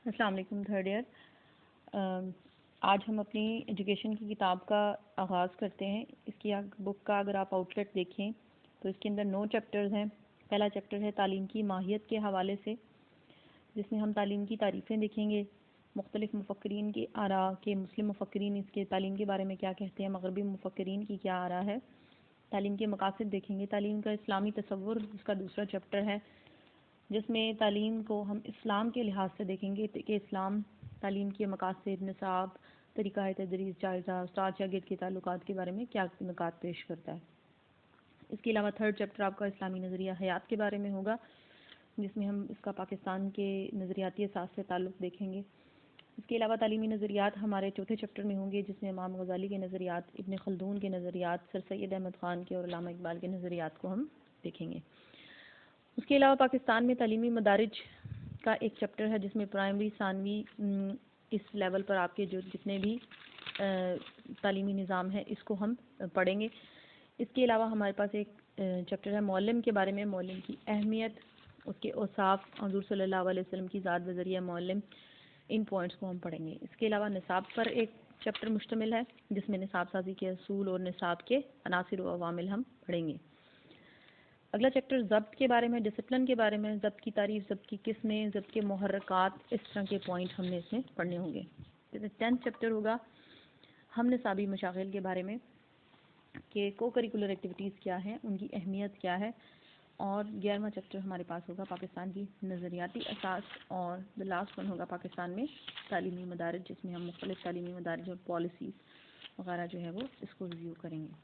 السلام علیکم third year. آج ہم اپنی ایجوکیشن کی کتاب کا آغاز کرتے ہیں۔ اس کی بک کا اگر آپ آؤٹ لیٹ دیکھیں تو اس کے اندر 9 چیپٹرز ہیں۔ پہلا چیپٹر ہے تعلیم کی ماہیت کے حوالے سے، جس میں ہم تعلیم کی تعریفیں دیکھیں گے، مختلف مفکرین کی آراء کے، مسلم مفکرین اس کے تعلیم کے بارے میں کیا کہتے ہیں، مغربی مفکرین کی کیا آراء ہے۔ تعلیم کے مقاصد دیکھیں گے، تعلیم کا اسلامی تصور اس کا دوسرا چیپٹر ہے، جس میں تعلیم کو ہم اسلام کے لحاظ سے دیکھیں گے کہ اسلام تعلیم کے مقاصد، نصاب، طریقہ تدریس، جائزہ، استاد شاگرد کے تعلقات کے بارے میں کیا نکات پیش کرتا ہے۔ اس کے علاوہ تھرڈ چیپٹر آپ کا اسلامی نظریہ حیات کے بارے میں ہوگا، جس میں ہم اس کا پاکستان کے نظریاتی اساس سے تعلق دیکھیں گے۔ اس کے علاوہ تعلیمی نظریات ہمارے چوتھے چیپٹر میں ہوں گے، جس میں امام غزالی کے نظریات، ابن خلدون کے نظریات، سر سید احمد خان کے اور علامہ اقبال کے نظریات کو ہم دیکھیں گے۔ اس کے علاوہ پاکستان میں تعلیمی مدارج کا ایک چیپٹر ہے، جس میں پرائمری، ثانوی، اس لیول پر آپ کے جو جتنے بھی تعلیمی نظام ہے اس کو ہم پڑھیں گے۔ اس کے علاوہ ہمارے پاس ایک چیپٹر ہے معلم کے بارے میں، معلم کی اہمیت، اس کے اوصاف، حضور صلی اللہ علیہ وسلم کی ذات بذریعہ معلم، ان پوائنٹس کو ہم پڑھیں گے۔ اس کے علاوہ نصاب پر ایک چیپٹر مشتمل ہے، جس میں نصاب سازی کے اصول اور نصاب کے عناصر و عوامل ہم پڑھیں گے۔ اگلا چیپٹر ضبط کے بارے میں، ڈسپلن کے بارے میں، ضبط کی تعریف، ضبط کی قسمیں، ضبط کے محرکات، اس طرح کے پوائنٹ ہم نے اس میں پڑھنے ہوں گے۔ 10th چیپٹر ہوگا ہم نصابی مشاغل کے بارے میں، کہ کو کریکولر ایکٹیویٹیز کیا ہیں، ان کی اہمیت کیا ہے، اور 11واں چیپٹر ہمارے پاس ہوگا پاکستان کی نظریاتی اساس، اور لاسٹ ون ہوگا پاکستان میں تعلیمی مدارج، جس میں ہم مختلف تعلیمی مدارج اور پالیسیز وغیرہ جو ہے وہ اس کو ریویو کریں گے۔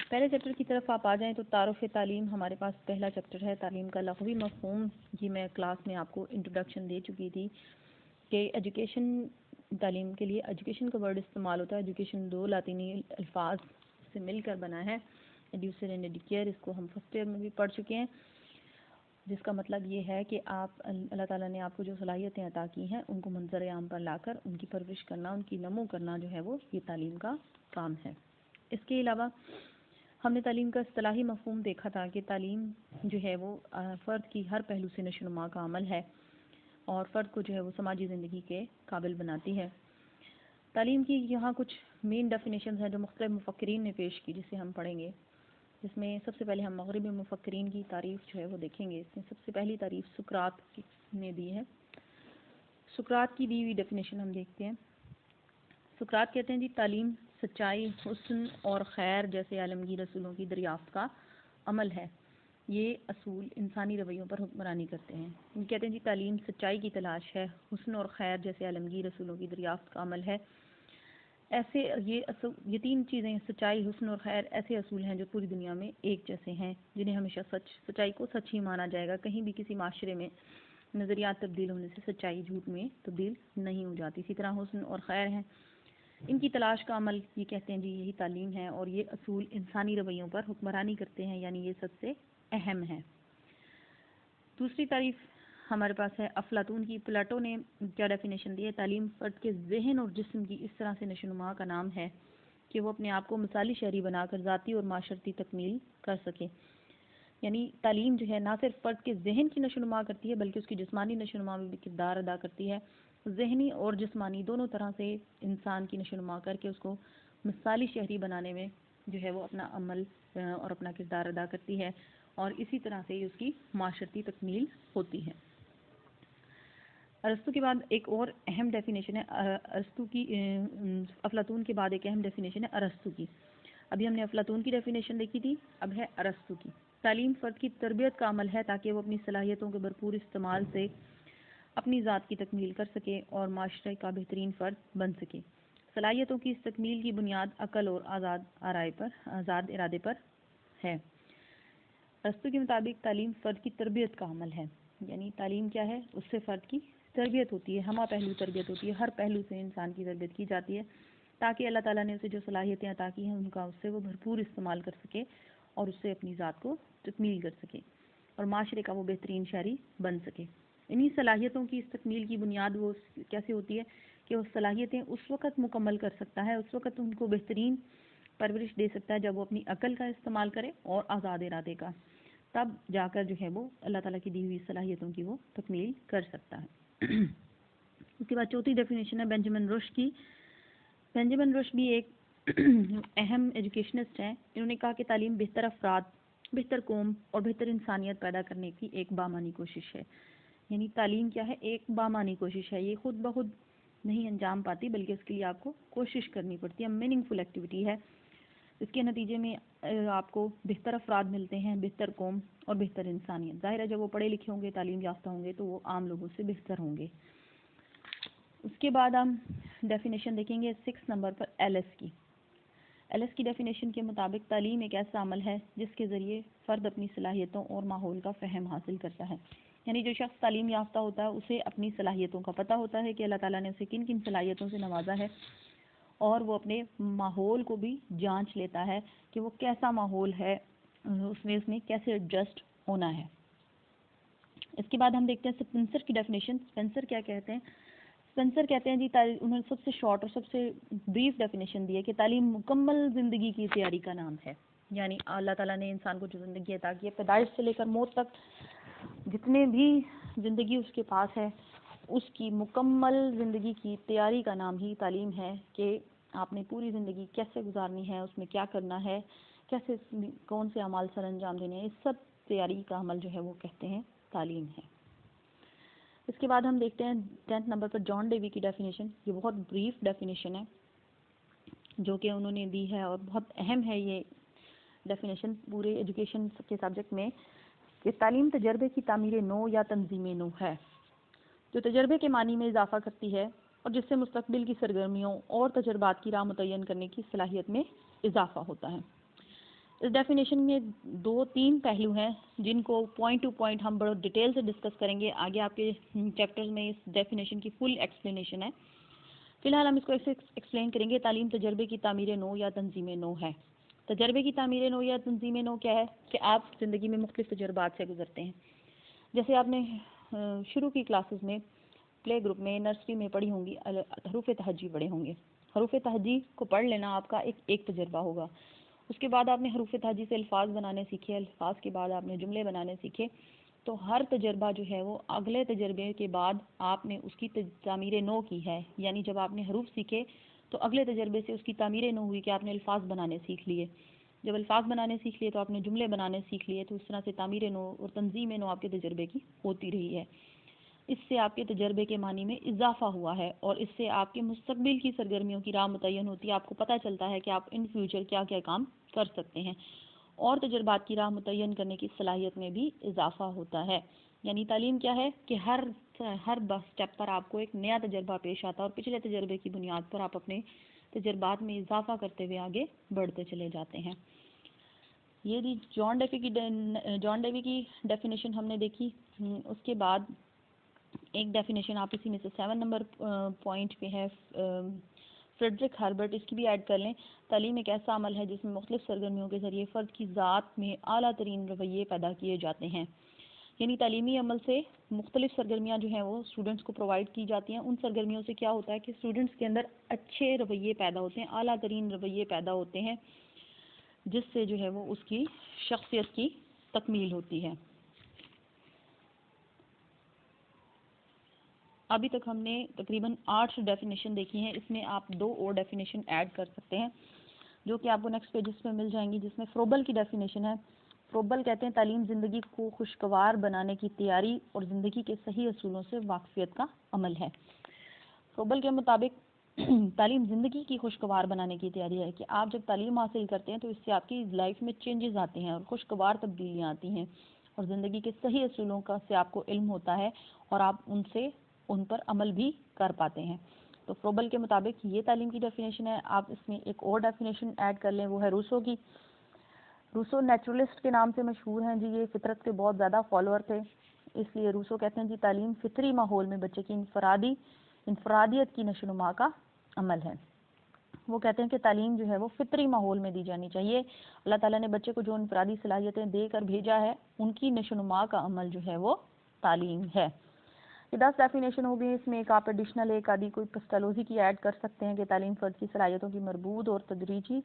پہلے چیپٹر کی طرف آپ آ جائیں تو تعارف تعلیم ہمارے پاس پہلا چیپٹر ہے۔ تعلیم کا لغوی مفہوم، یہ میں کلاس میں آپ کو انٹروڈکشن دے چکی تھی کہ ایجوکیشن، تعلیم کے لیے ایجوکیشن کا ورڈ استعمال ہوتا ہے۔ ایجوکیشن 2 لاطینی الفاظ سے مل کر بنا ہے، ایڈیوسر اینڈ ایڈوکیئر، اس کو ہم فرسٹ ایئر میں بھی پڑھ چکے ہیں، جس کا مطلب یہ ہے کہ آپ، اللہ تعالیٰ نے آپ کو جو صلاحیتیں عطا کی ہیں ان کو منظر عام پر لا کر ان کی پرورش کرنا، ان کی نمو کرنا جو ہے وہ یہ تعلیم کا کام ہے۔ اس کے علاوہ ہم نے تعلیم کا اصطلاحی مفہوم دیکھا تھا کہ تعلیم جو ہے وہ فرد کی ہر پہلو سے نشو و نما کا عمل ہے اور فرد کو جو ہے وہ سماجی زندگی کے قابل بناتی ہے۔ تعلیم کی یہاں کچھ مین ڈیفینیشنز ہیں جو مختلف مفکرین نے پیش کی، جسے ہم پڑھیں گے، جس میں سب سے پہلے ہم مغربی مفکرین کی تعریف جو ہے وہ دیکھیں گے۔ اس میں سب سے پہلی تعریف سقراط نے دی ہے۔ سقراط کی دی ہوئی ڈیفینیشن ہم دیکھتے ہیں۔ سقراط کہتے ہیں جی تعلیم سچائی، حسن اور خیر جیسے عالمگیر اصولوں کی دریافت کا عمل ہے۔ یہ اصول انسانی رویوں پر حکمرانی کرتے ہیں۔ یہ کہتے ہیں جی تعلیم سچائی کی تلاش ہے، حسن اور خیر جیسے عالمگیر اصولوں کی دریافت کا عمل ہے۔ ایسے یہ 3 چیزیں، سچائی، حسن اور خیر، ایسے اصول ہیں جو پوری دنیا میں ایک جیسے ہیں، جنہیں ہمیشہ سچائی کو سچ ہی مانا جائے گا۔ کہیں بھی کسی معاشرے میں نظریات تبدیل ہونے سے سچائی جھوٹ میں تبدیل نہیں ہو جاتی۔ اسی طرح حسن اور خیر ہیں، ان کی تلاش کا عمل، یہ کہتے ہیں جی یہی تعلیم ہے، اور یہ اصول انسانی رویوں پر حکمرانی کرتے ہیں، یعنی یہ سب سے اہم ہے۔ دوسری تعریف ہمارے پاس ہے افلاطون کی۔ پلاٹو نے کیا ڈیفینیشن دی ہے؟ تعلیم فرد کے ذہن اور جسم کی اس طرح سے نشو و نما کا نام ہے کہ وہ اپنے آپ کو مثالی شہری بنا کر ذاتی اور معاشرتی تکمیل کر سکے۔ یعنی تعلیم جو ہے نہ صرف فرد کے ذہن کی نشو و نما کرتی ہے، بلکہ اس کی جسمانی نشو و نما میں بھی کردار ادا کرتی ہے۔ ذہنی اور جسمانی دونوں طرح سے انسان کی نشو و نما کر کے اس کو مثالی شہری بنانے میں جو ہے وہ اپنا عمل اور اپنا کردار ادا کرتی ہے، اور اسی طرح سے اس کی معاشرتی تکمیل ہوتی ہے۔ ارسطو کے بعد ایک اور اہم ڈیفینیشن ہے ارسطو کی، افلاطون کے بعد ایک اہم ڈیفینیشن ہے ارسطو کی۔ ابھی ہم نے افلاطون کی ڈیفینیشن دیکھی تھی، اب ہے ارسطو کی۔ تعلیم فرد کی تربیت کا عمل ہے تاکہ وہ اپنی صلاحیتوں کے بھرپور استعمال سے اپنی ذات کی تکمیل کر سکے اور معاشرے کا بہترین فرد بن سکے۔ صلاحیتوں کی اس تکمیل کی بنیاد عقل اور آزاد ارادے پر ہے۔ ارسطو کے مطابق تعلیم فرد کی تربیت کا عمل ہے، یعنی تعلیم کیا ہے؟ اس سے فرد کی تربیت ہوتی ہے، ہمہ پہلو تربیت ہوتی ہے، ہر پہلو سے انسان کی تربیت کی جاتی ہے تاکہ اللہ تعالیٰ نے اسے جو صلاحیتیں عطا کی ہیں ان کا اس سے وہ بھرپور استعمال کر سکے اور اس سے اپنی ذات کو تکمیل کر سکے اور معاشرے کا وہ بہترین شہری بن سکے۔ انہی صلاحیتوں کی اس تکمیل کی بنیاد وہ کیسے ہوتی ہے کہ وہ صلاحیتیں اس وقت مکمل کر سکتا ہے، اس وقت ان کو بہترین پرورش دے سکتا ہے جب وہ اپنی عقل کا استعمال کرے اور آزاد ارادے کا، تب جا کر جو ہے وہ اللہ تعالیٰ کی دی ہوئی صلاحیتوں کی وہ تکمیل کر سکتا ہے۔ اس کے بعد چوتھی ڈیفینیشن ہے بینجامن رش کی. بینجامن رش بھی ایک اہم ایجوکیشنسٹ ہیں. انہوں نے کہا کہ تعلیم بہتر افراد، بہتر قوم اور بہتر انسانیت پیدا کرنے کی ایک بامانی کوشش ہے. یعنی تعلیم کیا ہے؟ ایک بامانی کوشش ہے. یہ خود بخود نہیں انجام پاتی، بلکہ اس کے لیے آپ کو کوشش کرنی پڑتی ہے. میننگ فل ایکٹیویٹی ہے. اس کے نتیجے میں آپ کو بہتر افراد ملتے ہیں، بہتر قوم اور بہتر انسانیت. ظاہر ہے جب وہ پڑھے لکھے ہوں گے، تعلیم یافتہ ہوں گے، تو وہ عام لوگوں سے بہتر ہوں گے. اس کے بعد ہم ڈیفینیشن دیکھیں گے 6 نمبر پر ایل ایس کی. ایل ایس کی ڈیفینیشن کے مطابق تعلیم ایک ایسا عمل ہے جس کے ذریعے فرد اپنی صلاحیتوں اور ماحول کا فہم حاصل کرتا ہے. یعنی جو شخص تعلیم یافتہ ہوتا ہے اسے اپنی صلاحیتوں کا پتہ ہوتا ہے کہ اللہ تعالیٰ نے اسے کن کن صلاحیتوں سے نوازا ہے، اور وہ اپنے ماحول کو بھی جانچ لیتا ہے کہ وہ کیسا ماحول ہے، اس میں کیسے ایڈجسٹ ہونا ہے. اس کے بعد ہم دیکھتے ہیں اسپنسر کی ڈیفینیشن. اسپنسر کیا کہتے ہیں؟ اسپنسر کہتے ہیں جی انہوں نے سب سے شارٹ اور سب سے بریف ڈیفینیشن دی ہے کہ تعلیم مکمل زندگی کی تیاری کا نام ہے. یعنی اللہ تعالیٰ نے انسان کو جو زندگی عطا کی ہے، پیدائش سے لے کر موت تک جتنے بھی زندگی اس کے پاس ہے، اس کی مکمل زندگی کی تیاری کا نام ہی تعلیم ہے. کہ آپ نے پوری زندگی کیسے گزارنی ہے، اس میں کیا کرنا ہے، کیسے کون سے اعمال سر انجام دینے ہیں، اس سب تیاری کا عمل جو ہے وہ کہتے ہیں تعلیم ہے. اس کے بعد ہم دیکھتے ہیں 10 نمبر پر جان ڈیوی کی ڈیفینیشن. یہ بہت بریف ڈیفینیشن ہے جو کہ انہوں نے دی ہے، اور بہت اہم ہے یہ ڈیفینیشن پورے ایجوکیشن کے سبجیکٹ میں، کہ تعلیم تجربے کی تعمیر نو یا تنظیم نو ہے، جو تجربے کے معنی میں اضافہ کرتی ہے اور جس سے مستقبل کی سرگرمیوں اور تجربات کی راہ متعین کرنے کی صلاحیت میں اضافہ ہوتا ہے. اس ڈیفینیشن میں 2-3 پہلو ہیں جن کو پوائنٹ ٹو پوائنٹ ہم بڑے ڈیٹیل سے ڈسکس کریں گے. آگے آپ کے چیپٹرز میں اس ڈیفینیشن کی فل ایکسپلینیشن ہے. فی الحال ہم اس کو ایکسپلین کریں گے. تعلیم تجربے کی تعمیر نو یا تنظیم نو ہے. تجربے کی تعمیر نو یا تنظیم نو کیا ہے؟ کہ آپ زندگی میں مختلف تجربات سے گزرتے ہیں. جیسے آپ نے شروع کی کلاسز میں، پلے گروپ میں، نرسری میں پڑھی ہوں گی، حروف تہجی پڑھے ہوں گے. حروف تہجی کو پڑھ لینا آپ کا ایک تجربہ ہوگا. اس کے بعد آپ نے حروف تہجی سے الفاظ بنانے سیکھے، الفاظ کے بعد آپ نے جملے بنانے سیکھے. تو ہر تجربہ جو ہے وہ اگلے تجربے کے بعد آپ نے اس کی تعمیر نو کی ہے. یعنی جب آپ نے حروف سیکھے تو اگلے تجربے سے اس کی تعمیر نو ہوئی کہ آپ نے الفاظ بنانے سیکھ لیے. جب الفاظ بنانے سیکھ لیے تو آپ نے جملے بنانے سیکھ لیے. تو اس طرح سے تعمیر نو اور تنظیم نو آپ کے تجربے کی ہوتی رہی ہے. اس سے آپ کے تجربے کے معنی میں اضافہ ہوا ہے، اور اس سے آپ کے مستقبل کی سرگرمیوں کی راہ متعین ہوتی ہے. آپ کو پتہ چلتا ہے کہ آپ ان فیوچر کیا کیا کام کر سکتے ہیں، اور تجربات کی راہ متعین کرنے کی صلاحیت میں بھی اضافہ ہوتا ہے. یعنی تعلیم کیا ہے؟ کہ ہر اسٹیپ پر آپ کو ایک نیا تجربہ پیش آتا ہے، اور پچھلے تجربے کی بنیاد پر آپ اپنے تجربات میں اضافہ کرتے ہوئے آگے بڑھتے چلے جاتے ہیں. یہ دی جان ڈیوی کی ڈیفینیشن ہم نے دیکھی. اس کے بعد ایک ڈیفینیشن آپ اسی میں سے 7 نمبر پوائنٹ پہ ہے، فریڈرک ہربرٹ، اس کی بھی ایڈ کر لیں. تعلیم ایک ایسا عمل ہے جس میں مختلف سرگرمیوں کے ذریعے فرد کی ذات میں اعلیٰ ترین رویے پیدا کیے جاتے ہیں. یعنی تعلیمی عمل سے مختلف سرگرمیاں جو ہیں وہ اسٹوڈنٹس کو پرووائڈ کی جاتی ہیں. ان سرگرمیوں سے کیا ہوتا ہے کہ اسٹوڈنٹس کے اندر اچھے رویے پیدا ہوتے ہیں، اعلیٰ ترین رویے پیدا ہوتے ہیں، جس سے جو ہے وہ اس کی شخصیت کی تکمیل ہوتی ہے. ابھی تک ہم نے تقریباً 8 ڈیفینیشن دیکھی ہیں. اس میں آپ 2 اور ڈیفینیشن ایڈ کر سکتے ہیں جو کہ آپ کو نیکسٹ پیجز پہ مل جائیں گی. جس میں فروبل کی ڈیفینیشن ہے. فروبل کہتے ہیں تعلیم زندگی کو خوشگوار بنانے کی تیاری اور زندگی کے صحیح اصولوں سے واقفیت کا عمل ہے. فروبل کے مطابق تعلیم زندگی کی خوشگوار بنانے کی تیاری ہے، کہ آپ جب تعلیم حاصل کرتے ہیں تو اس سے آپ کی لائف میں چینجز آتے ہیں اور خوشگوار تبدیلیاں آتی ہیں، اور زندگی کے صحیح اصولوں کا سے آپ کو علم ہوتا ہے اور آپ ان پر عمل بھی کر پاتے ہیں. تو فروبل کے مطابق یہ تعلیم کی ڈیفینیشن ہے. آپ اس میں ایک اور ڈیفینیشن ایڈ کر لیں، وہ ہے روسو کی. روسو نیچرلسٹ کے نام سے مشہور ہیں جی. یہ فطرت کے بہت زیادہ فالوور تھے، اس لیے روسو کہتے ہیں جی تعلیم فطری ماحول میں بچے کی انفرادیت کی نشو و نما کا عمل ہے. وہ کہتے ہیں کہ تعلیم جو ہے وہ فطری ماحول میں دی جانی چاہیے. اللہ تعالیٰ نے بچے کو جو انفرادی صلاحیتیں دے کر بھیجا ہے، ان کی نشو و نما کا عمل جو ہے وہ تعلیم ہے. یہ 10 ڈیفینیشن ہو گئی. اس میں ایک آپ ایڈیشنل ایک آدھی کوئی پسٹالوجی کی ایڈ کر سکتے ہیں کہ تعلیم فرد کی صلاحیتوں کی مربوط اور تدریجی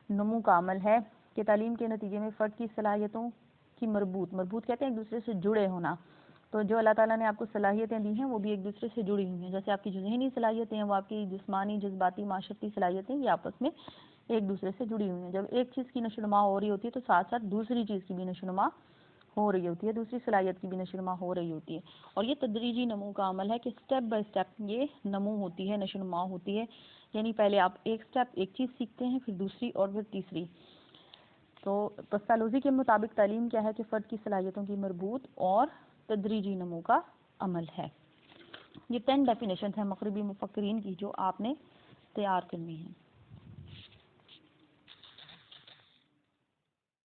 نمو کا عمل ہے. کہ تعلیم کے نتیجے میں فرد کی صلاحیتوں کی مربوط کہتے ہیں ایک دوسرے سے جڑے ہونا. تو جو اللہ تعالیٰ نے آپ کو صلاحیتیں دی ہیں وہ بھی ایک دوسرے سے جڑی ہوئی ہیں. جیسے آپ کی جو ذہنی صلاحیتیں ہیں وہ آپ کی جسمانی جذباتی معاشرتی صلاحیتیں یہ آپس میں ایک دوسرے سے جڑی ہوئی ہیں. جب ایک چیز کی نشو و نما ہو رہی ہوتی ہے تو ساتھ ساتھ دوسری چیز کی بھی نشو و نما ہو رہی ہوتی ہے, دوسری صلاحیت کی بھی نشو و نما ہو رہی ہوتی ہے. اور یہ تدریجی نمو کا عمل ہے کہ اسٹیپ بائی اسٹیپ یہ نمو ہوتی ہے, نشو و نما ہوتی ہے. یعنی پہلے آپ ایک اسٹیپ ایک چیز سیکھتے ہیں, پھر دوسری اور پھر تیسری. تو پستالوزی کے مطابق تعلیم کیا ہے کہ فرد کی صلاحیتوں کی مربوط اور تدریجی نمو کا عمل ہے. یہ 10 ڈیفینیشن ہیں مغربی مفکرین کی جو آپ نے تیار کرنی ہیں.